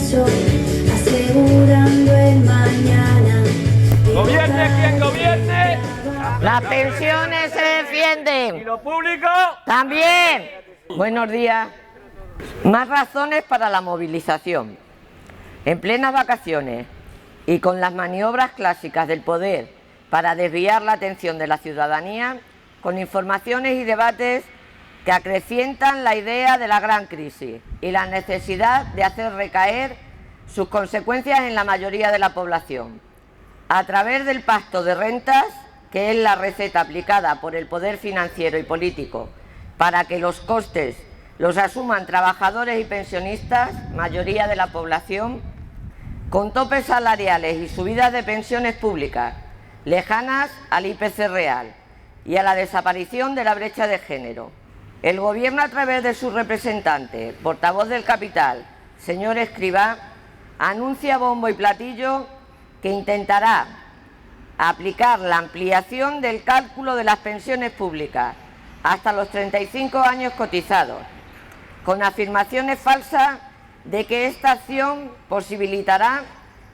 progreso, asegurando el mañana. Gobierne quien gobierne, Las pensiones se defienden. y lo público También. Buenos días. Más razones para la movilización. En plenas vacaciones y con las maniobras clásicas del poder para desviar la atención de la ciudadanía, con informaciones y debates que acrecientan la idea de la gran crisis y la necesidad de hacer recaer sus consecuencias en la mayoría de la población. A través del pacto de rentas, que es la receta aplicada por el poder financiero y político para que los costes los asuman trabajadores y pensionistas, mayoría de la población, con topes salariales y subidas de pensiones públicas lejanas al IPC real y a la desaparición de la brecha de género. El Gobierno, a través de su representante, portavoz del capital, señor Escrivá, anuncia bombo y platillo que intentará aplicar la ampliación del cálculo de las pensiones públicas hasta los 35 años cotizados, con afirmaciones falsas de que esta acción posibilitará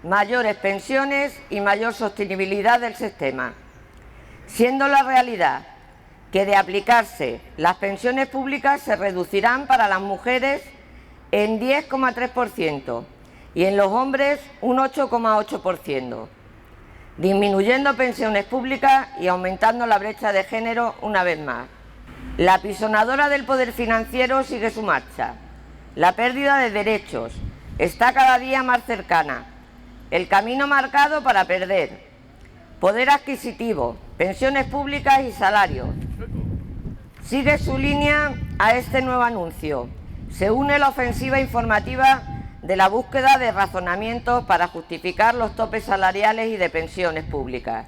mayores pensiones y mayor sostenibilidad del sistema, siendo la realidad que de aplicarse las pensiones públicas se reducirán para las mujeres en 10,3% y en los hombres un 8,8%, disminuyendo pensiones públicas y aumentando la brecha de género una vez más. La apisonadora del poder financiero sigue su marcha. La pérdida de derechos está cada día más cercana. El camino marcado para perder poder adquisitivo, pensiones públicas y salarios. Sigue su línea a este nuevo anuncio. Se une la ofensiva informativa de la búsqueda de razonamientos para justificar los topes salariales y de pensiones públicas,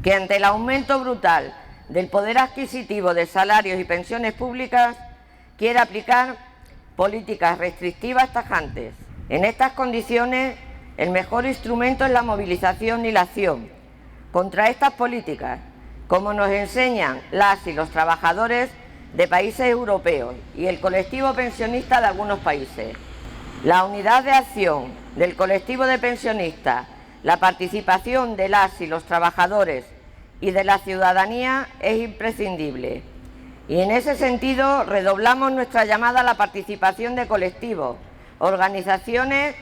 que ante el aumento brutal del poder adquisitivo de salarios y pensiones públicas quiere aplicar políticas restrictivas tajantes. En estas condiciones, el mejor instrumento es la movilización y la acción contra estas políticas, como nos enseñan las y los trabajadores de países europeos y el colectivo pensionista de algunos países. La unidad de acción del colectivo de pensionistas, la participación de las y los trabajadores y de la ciudadanía es imprescindible. Y en ese sentido redoblamos nuestra llamada a la participación de colectivos, organizaciones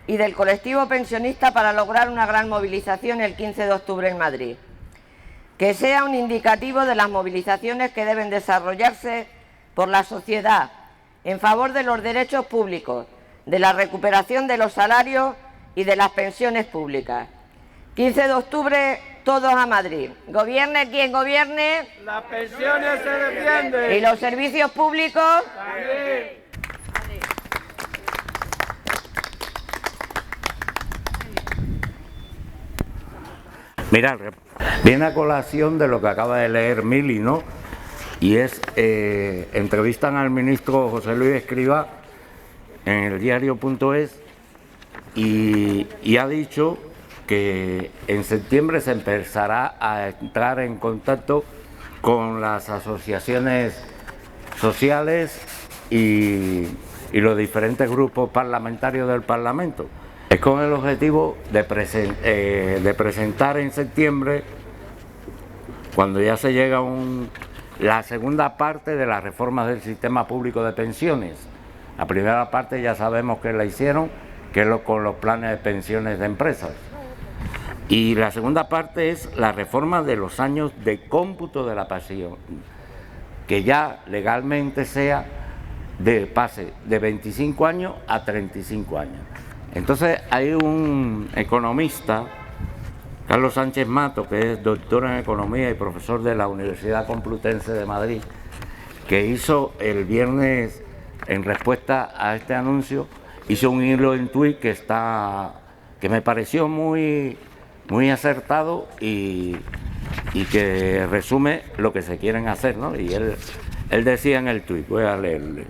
y del colectivo pensionista para lograr una gran movilización el 15 de octubre en Madrid. Que sea un indicativo de las movilizaciones que deben desarrollarse por la sociedad en favor de los derechos públicos, de la recuperación de los salarios y de las pensiones públicas. 15 de octubre, todos a Madrid. Gobierne quien gobierne. las pensiones se defienden. Y los servicios públicos. También. Mirad, viene a colación de lo que acaba de leer Mili, ¿no? Y es, entrevistan al ministro José Luis Escrivá en el diario.es y ha dicho que en septiembre se empezará a entrar en contacto con las asociaciones sociales y los diferentes grupos parlamentarios del Parlamento. Es con el objetivo de presentar en septiembre, cuando ya se llega la segunda parte de las reformas del sistema público de pensiones. La primera parte ya sabemos que la hicieron, que es con los planes de pensiones de empresas. Y la segunda parte es la reforma de los años de cómputo de la pensión, que ya legalmente sea pase de 25 años a 35 años. Entonces hay un economista, Carlos Sánchez Mato, que es doctor en economía y profesor de la Universidad Complutense de Madrid, que hizo el viernes, en respuesta a este anuncio, hizo un hilo en Twitter que me pareció muy acertado y que resume lo que se quieren hacer, ¿no? Y él decía en el tuit, voy a leerles: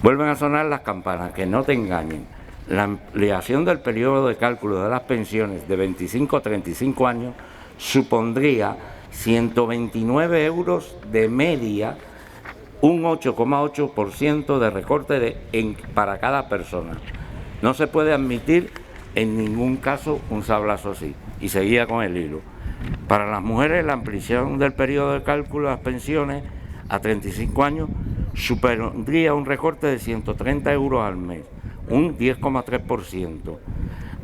vuelven a sonar las campanas, que no te engañen. La ampliación del periodo de cálculo de las pensiones de 25 a 35 años supondría 129 euros de media, un 8,8% de recorte para cada persona. No se puede admitir en ningún caso un sablazo así. Y seguía con el hilo. Para las mujeres, la ampliación del periodo de cálculo de las pensiones a 35 años supondría un recorte de 130 euros al mes, un 10,3%.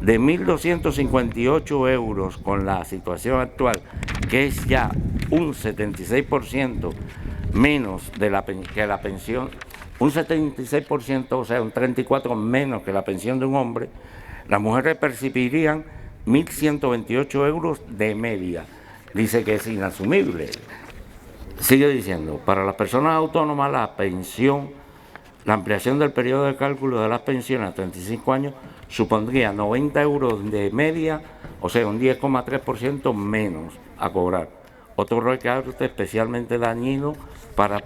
De 1.258 euros con la situación actual, que es ya un 76% menos de que la pensión, un 76%, o sea, un 34% menos que la pensión de un hombre, las mujeres percibirían 1.128 euros de media. Dice que es inasumible. Sigue diciendo, para las personas autónomas la pensión, la ampliación del periodo de cálculo de las pensiones a 35 años supondría 90 euros de media, o sea, un 10,3% menos a cobrar. Otro recorte especialmente dañino para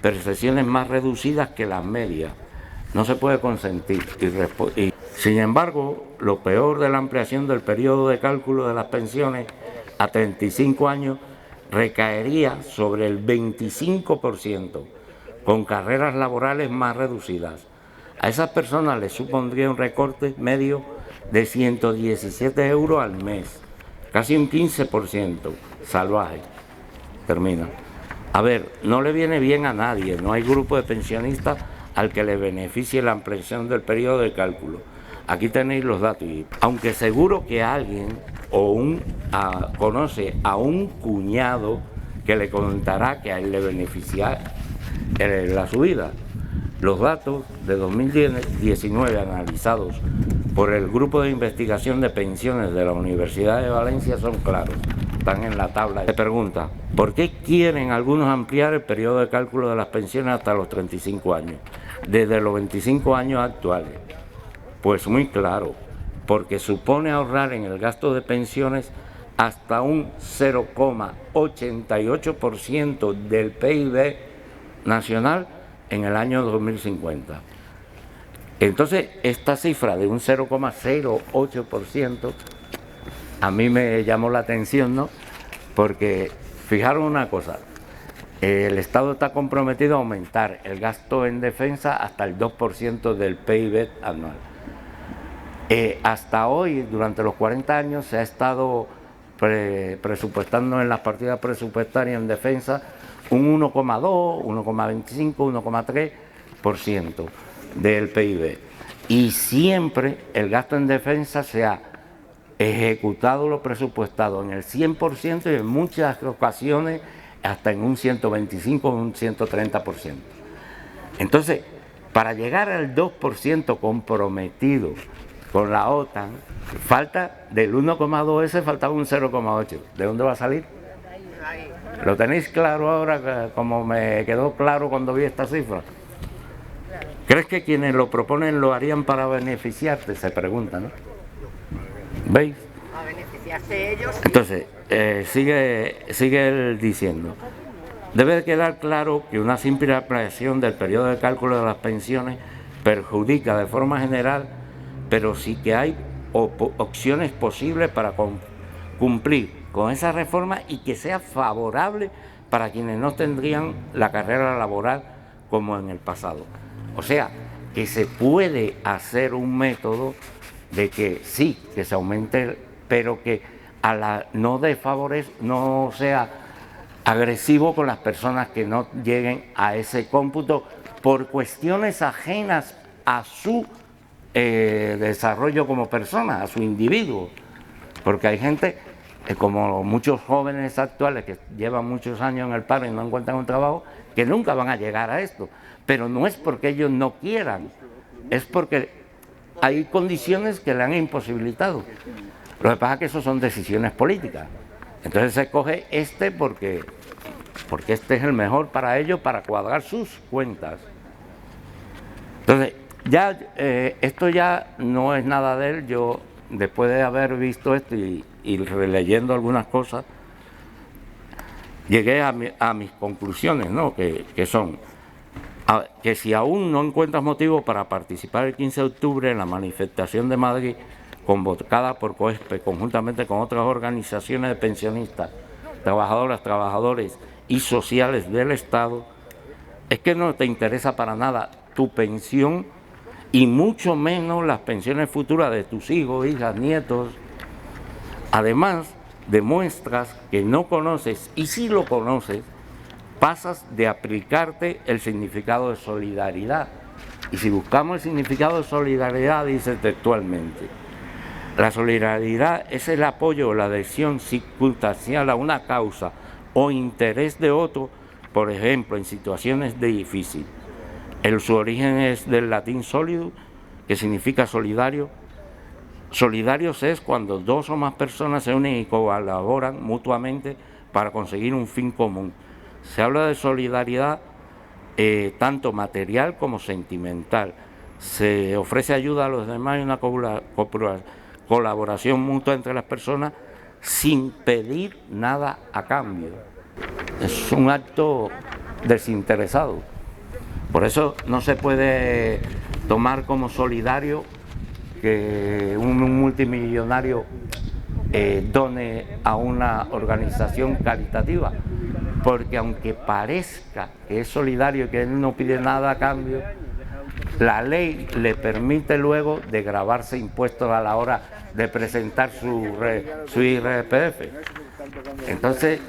percepciones más reducidas que las medias. No se puede consentir. Sin embargo, lo peor de la ampliación del periodo de cálculo de las pensiones a 35 años recaería sobre el 25%, con carreras laborales más reducidas. A esas personas les supondría un recorte medio de 117 euros al mes, casi un 15%, salvaje. Termina. A ver, no le viene bien a nadie, no hay grupo de pensionistas al que le beneficie la ampliación del periodo de cálculo. Aquí tenéis los datos, y aunque seguro que alguien conoce a un cuñado que le contará que a él le beneficia la subida. Los datos de 2019 analizados por el Grupo de Investigación de Pensiones de la Universidad de Valencia son claros, están en la tabla. Se pregunta, ¿por qué quieren algunos ampliar el periodo de cálculo de las pensiones hasta los 35 años, desde los 25 años actuales? Pues muy claro, porque supone ahorrar en el gasto de pensiones hasta un 0,88% del PIB nacional en el año 2050. Entonces, esta cifra de un 0,08% a mí me llamó la atención, ¿no? Porque, fijaros una cosa, el Estado está comprometido a aumentar el gasto en defensa hasta el 2% del PIB anual. Hasta hoy, durante los 40 años, se ha estado presupuestando en las partidas presupuestarias en defensa un 1,2, 1,25, 1,3% del PIB. Y siempre el gasto en defensa se ha ejecutado lo presupuestado en el 100% y en muchas ocasiones hasta en un 125 o un 130%. Entonces, para llegar al 2% comprometido con la OTAN, falta del 1,2 ese, faltaba un 0,8. ¿De dónde va a salir? ¿Lo tenéis claro ahora, como me quedó claro cuando vi esta cifra? ¿Crees que quienes lo proponen lo harían para beneficiarte? Se pregunta, ¿no? ¿Veis? A beneficiarse ellos. Entonces, sigue él diciendo, debe quedar claro que una simple ampliación del periodo de cálculo de las pensiones perjudica de forma general, pero sí que hay opciones posibles para cumplir con esa reforma y que sea favorable para quienes no tendrían la carrera laboral como en el pasado. O sea, que se puede hacer un método de que sí, que se aumente, pero que no sea agresivo con las personas que no lleguen a ese cómputo por cuestiones ajenas a su desarrollo como persona, a su individuo. Porque hay gente, como muchos jóvenes actuales que llevan muchos años en el paro y no encuentran un trabajo, que nunca van a llegar a esto. Pero no es porque ellos no quieran, es porque hay condiciones que le han imposibilitado. Lo que pasa es que eso son decisiones políticas. Entonces se coge este porque este es el mejor para ellos, para cuadrar sus cuentas. Entonces, ya esto ya no es nada de él. Yo, después de haber visto esto y releyendo algunas cosas, llegué a mis conclusiones, ¿no? Que son que si aún no encuentras motivo para participar el 15 de octubre en la manifestación de Madrid convocada por COESPE conjuntamente con otras organizaciones de pensionistas, trabajadoras, trabajadores y sociales del Estado, es que no te interesa para nada tu pensión y mucho menos las pensiones futuras de tus hijos, hijas, nietos. Además, demuestras que no conoces, y si lo conoces, pasas de aplicarte el significado de solidaridad. Y si buscamos el significado de solidaridad, dice textualmente: la solidaridad es el apoyo o la adhesión circunstancial a una causa o interés de otro, por ejemplo, en situaciones difíciles. Su origen es del latín solidus, que significa solidario. Solidarios es cuando dos o más personas se unen y colaboran mutuamente para conseguir un fin común. Se habla de solidaridad tanto material como sentimental. Se ofrece ayuda a los demás y una colaboración mutua entre las personas sin pedir nada a cambio. Es un acto desinteresado. Por eso no se puede tomar como solidario que un multimillonario done a una organización caritativa, porque aunque parezca que es solidario y que él no pide nada a cambio, la ley le permite luego de gravarse impuestos a la hora de presentar su IRPF. Entonces,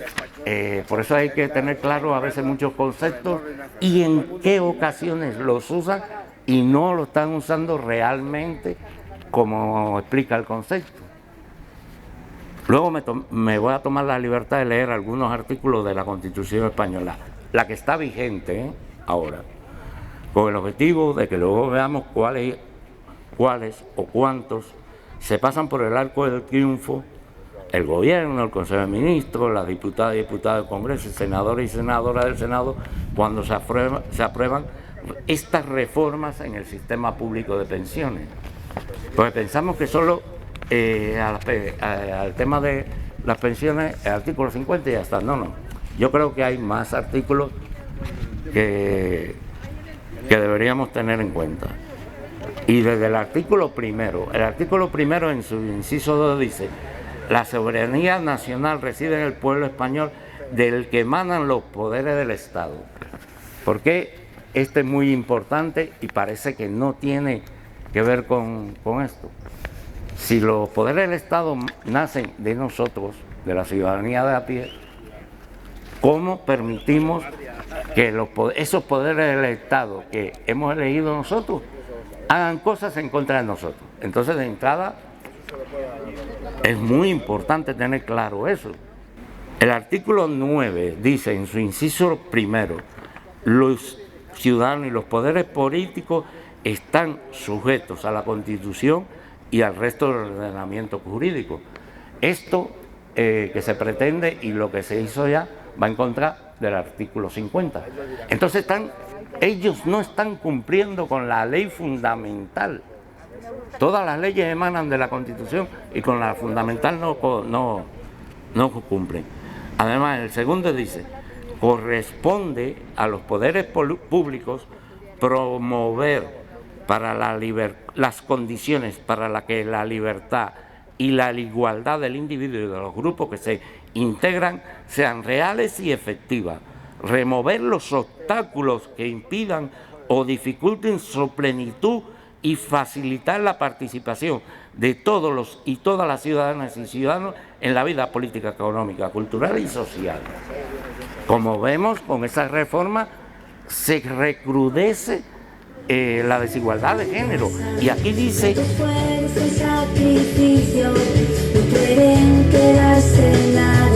por eso hay que tener claro a veces muchos conceptos y en qué ocasiones los usan y no lo están usando realmente como explica el concepto. Luego me voy a tomar la libertad de leer algunos artículos de la Constitución española, la que está vigente ahora, con el objetivo de que luego veamos cuáles o cuántos se pasan por el arco del triunfo: el gobierno, el Consejo de Ministros, las diputadas y diputados del Congreso, senadores y senadoras del Senado, cuando se aprueban estas reformas en el sistema público de pensiones. Porque pensamos que solo al tema de las pensiones, el artículo 50 y ya está. No. Yo creo que hay más artículos que deberíamos tener en cuenta. Y desde el artículo primero en su inciso 2 dice: la soberanía nacional reside en el pueblo español, del que emanan los poderes del Estado. Porque este es muy importante y parece que no tiene que ver con esto. Si los poderes del Estado nacen de nosotros, de la ciudadanía de a pie, ¿cómo permitimos que esos poderes del Estado que hemos elegido nosotros hagan cosas en contra de nosotros? Entonces, de entrada, es muy importante tener claro eso. El artículo 9 dice en su inciso primero: los ciudadanos y los poderes políticos están sujetos a la Constitución y al resto del ordenamiento jurídico. Esto que se pretende y lo que se hizo ya va en contra del artículo 50. Entonces ellos no están cumpliendo con la ley fundamental. Todas las leyes emanan de la Constitución y con la fundamental no cumplen. Además, el segundo dice: corresponde a los poderes públicos promover para las condiciones para las que la libertad y la igualdad del individuo y de los grupos que se integran sean reales y efectivas, remover los obstáculos que impidan o dificulten su plenitud y facilitar la participación de todos los y todas las ciudadanas y ciudadanos en la vida política, económica, cultural y social. Como vemos, con esa reforma se recrudece la desigualdad de género. Y aquí dice: tu fuerza y sacrificio no pueden quedarse en la